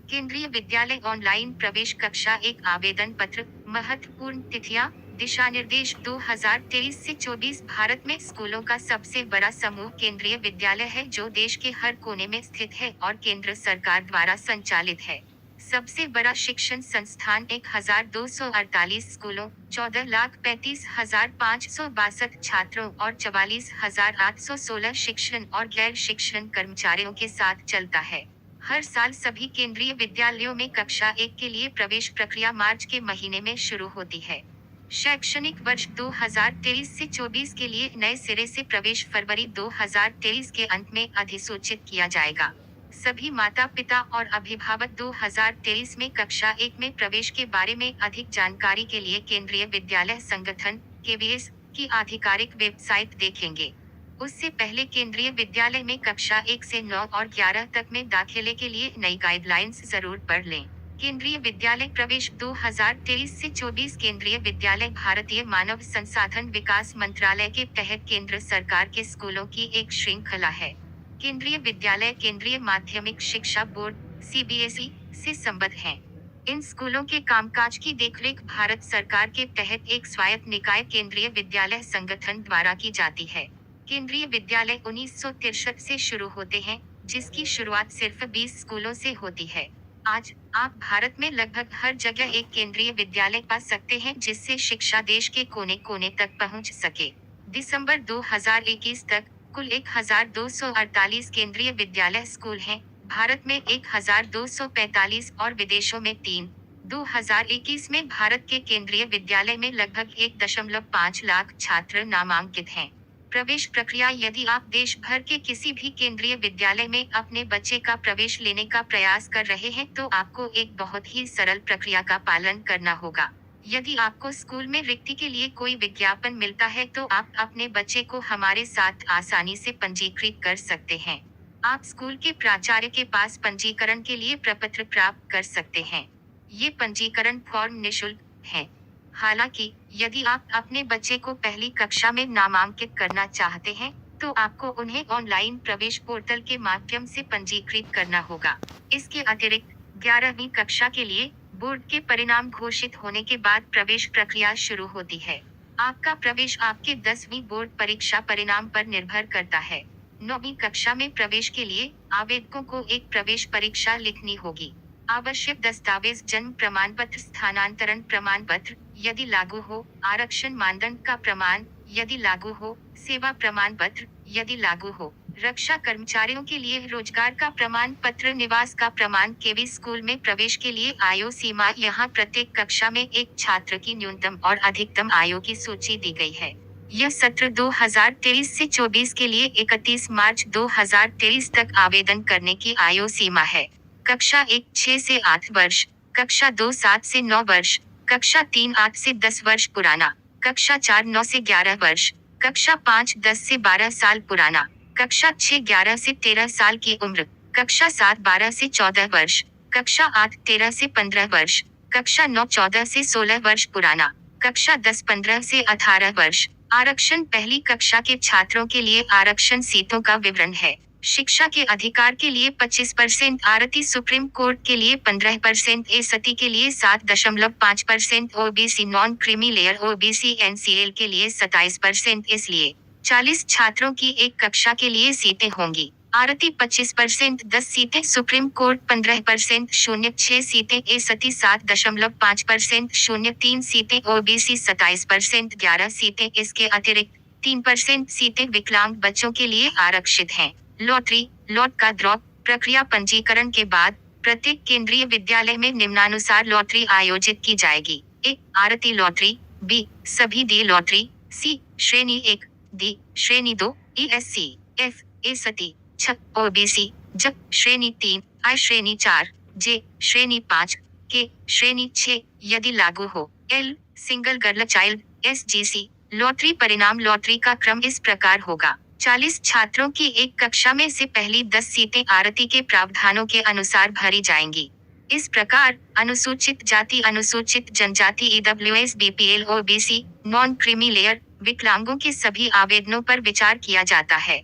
केंद्रीय विद्यालय ऑनलाइन प्रवेश कक्षा एक आवेदन पत्र। महत्वपूर्ण तिथियां। दिशा निर्देश 2023 से 24। भारत में स्कूलों का सबसे बड़ा समूह केंद्रीय विद्यालय है जो देश के हर कोने में स्थित है और केंद्र सरकार द्वारा संचालित है। सबसे बड़ा शिक्षण संस्थान 1248 स्कूलों, 14,35,562 छात्रों और 44,816 शिक्षण और गैर शिक्षण कर्मचारियों के साथ चलता है। हर साल सभी केंद्रीय विद्यालयों में कक्षा 1 के लिए प्रवेश प्रक्रिया मार्च के महीने में शुरू होती है। शैक्षणिक वर्ष 2023 से 24 के लिए नए सिरे से प्रवेश फरवरी 2023 के अंत में अधिसूचित किया जाएगा। सभी माता पिता और अभिभावक 2023 में कक्षा 1 में प्रवेश के बारे में अधिक जानकारी के लिए केंद्रीय विद्यालय संगठन (केवीएस) की आधिकारिक वेबसाइट देखेंगे। उससे पहले केंद्रीय विद्यालय में कक्षा 1 से 9 और 11 तक में दाखिले के लिए नई गाइडलाइंस जरूर पढ़ लें। केंद्रीय विद्यालय प्रवेश 2023 से 24। केंद्रीय विद्यालय भारतीय मानव संसाधन विकास मंत्रालय के तहत केंद्र सरकार के स्कूलों की एक श्रृंखला है। केंद्रीय विद्यालय केंद्रीय माध्यमिक शिक्षा बोर्ड (सीबीएसई) से संबद्ध हैं। इन स्कूलों के कामकाज की देखरेख भारत सरकार के तहत एक स्वायत्त निकाय केंद्रीय विद्यालय संगठन द्वारा की जाती है। केंद्रीय विद्यालय 1963 से शुरू होते हैं, जिसकी शुरुआत सिर्फ 20 स्कूलों से होती है। आज आप भारत में लगभग हर जगह एक केंद्रीय विद्यालय पा सकते हैं जिससे शिक्षा देश के कोने कोने तक पहुंच सके। दिसंबर 2021 तक कुल 1248 केंद्रीय विद्यालय स्कूल हैं। भारत में 1245 और विदेशों में 3। 2021 में भारत के केंद्रीय विद्यालय में लगभग 1.5 लाख छात्र नामांकित हैं। प्रवेश प्रक्रिया। यदि आप देश भर के किसी भी केंद्रीय विद्यालय में अपने बच्चे का प्रवेश लेने का प्रयास कर रहे हैं तो आपको एक बहुत ही सरल प्रक्रिया का पालन करना होगा। यदि आपको स्कूल में रिक्ति के लिए कोई विज्ञापन मिलता है तो आप अपने बच्चे को हमारे साथ आसानी से पंजीकृत कर सकते हैं। आप स्कूल के प्राचार्य के पास पंजीकरण के लिए प्रपत्र प्राप्त कर सकते हैं। ये पंजीकरण फॉर्म निःशुल्क है। हालांकि यदि आप अपने बच्चे को पहली कक्षा में नामांकित करना चाहते हैं, तो आपको उन्हें ऑनलाइन प्रवेश पोर्टल के माध्यम से पंजीकृत करना होगा। इसके अतिरिक्त 11वीं कक्षा के लिए बोर्ड के परिणाम घोषित होने के बाद प्रवेश प्रक्रिया शुरू होती है। आपका प्रवेश आपके 10वीं बोर्ड परीक्षा परिणाम पर निर्भर करता है। 9वीं कक्षा में प्रवेश के लिए आवेदकों को एक प्रवेश परीक्षा लिखनी होगी। आवश्यक दस्तावेज: जन्म प्रमाण पत्र, स्थानांतरण प्रमाण पत्र यदि लागू हो, आरक्षण मानदंड का प्रमाण यदि लागू हो, सेवा प्रमाण पत्र यदि लागू हो, रक्षा कर्मचारियों के लिए रोजगार का प्रमाण पत्र, निवास का प्रमाण। केवी स्कूल में प्रवेश के लिए आयु सीमा। यहाँ प्रत्येक कक्षा में एक छात्र की न्यूनतम और अधिकतम आयु की सूची दी गई है। यह सत्र 2023 से 24 के लिए 31 मार्च 2023 तक आवेदन करने की आयु सीमा है। कक्षा 1 6 से 8 वर्ष, कक्षा 2 7 से 9 वर्ष, कक्षा 3 8 से 10 वर्ष पुराना, कक्षा 4 9 से 11 वर्ष, कक्षा 5 10 से 12 साल पुराना, कक्षा 6 11 से 13 साल की उम्र, कक्षा 7 12 से 14 वर्ष, कक्षा 8 13 से 15 वर्ष, कक्षा 9 14 से 16 वर्ष पुराना, कक्षा 10 15 से 18 वर्ष। आरक्षण: पहली कक्षा के छात्रों के लिए आरक्षण सीटों का विवरण है। शिक्षा के अधिकार के लिए 25% आरटी, सुप्रीम कोर्ट के लिए 15%, एसटी के लिए 7.5%, OBC non creamy layer OBC NCL के लिए 27%। इसलिए 40 छात्रों की एक कक्षा के लिए सीटें होंगी। आरटी 25%, 10 सीटें, सुप्रीम कोर्ट 15%, 0.6 सीटें, एसटी 7.5%, 0.3 सीटें, ओबीसी 27%, 11 सीटें। इसके अतिरिक्त 3% सीटें विकलांग बच्चों के लिए आरक्षित हैं। लॉटरी: लॉट का ड्रॉ प्रक्रिया। पंजीकरण के बाद प्रत्येक केंद्रीय विद्यालय में निम्नानुसार लॉटरी आयोजित की जाएगी। ए. आरती लॉटरी, बी. सभी डी लॉटरी, सी. श्रेणी 1, डी. श्रेणी 2, ईएससी, एफ. एसटी, छ. ओबीसी, ज. श्रेणी 3, आई. श्रेणी 4, जे. श्रेणी 5, के. श्रेणी 6 यदि लागू हो, L. Single girl child, SGC. Lottery परिणाम: लॉटरी का क्रम इस प्रकार होगा। 40 छात्रों की एक कक्षा में से पहली 10 सीटें आरटी के प्रावधानों के अनुसार भरी जाएंगी। इस प्रकार अनुसूचित जाति, अनुसूचित जनजाति, EWS, BPL, OBC, non creamy layer, विकलांगों के सभी आवेदनों पर विचार किया जाता है।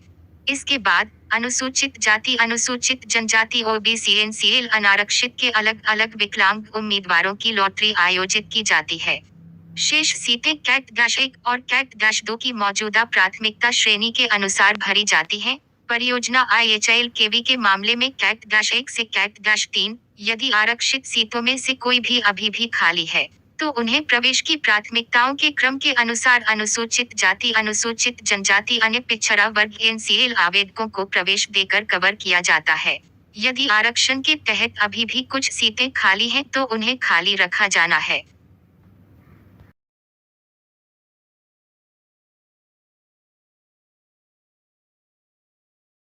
इसके बाद अनुसूचित जाति अनुसूचित जनजाति ओबीसी एनसीएल अनारक्षित के अलग अलग विकलांग उम्मीदवारों की लॉटरी आयोजित की जाती है। शेष सीटें कैट-1 और कैट-2 की मौजूदा प्राथमिकता श्रेणी के अनुसार भरी जाती हैं। परियोजना IHLKV के मामले में कैट-1 से कैट-3 यदि आरक्षित सीटों में से कोई भी अभी भी खाली है, तो उन्हें प्रवेश की प्राथमिकताओं के क्रम के अनुसार अनुसूचित जाति अनुसूचित जनजाति अन्य पिछड़ा वर्ग एनसीएल आवेदकों को प्रवेश देकर कवर किया जाता है। यदि आरक्षण के तहत अभी भी कुछ सीटें खाली हैं तो उन्हें खाली रखा जाना है।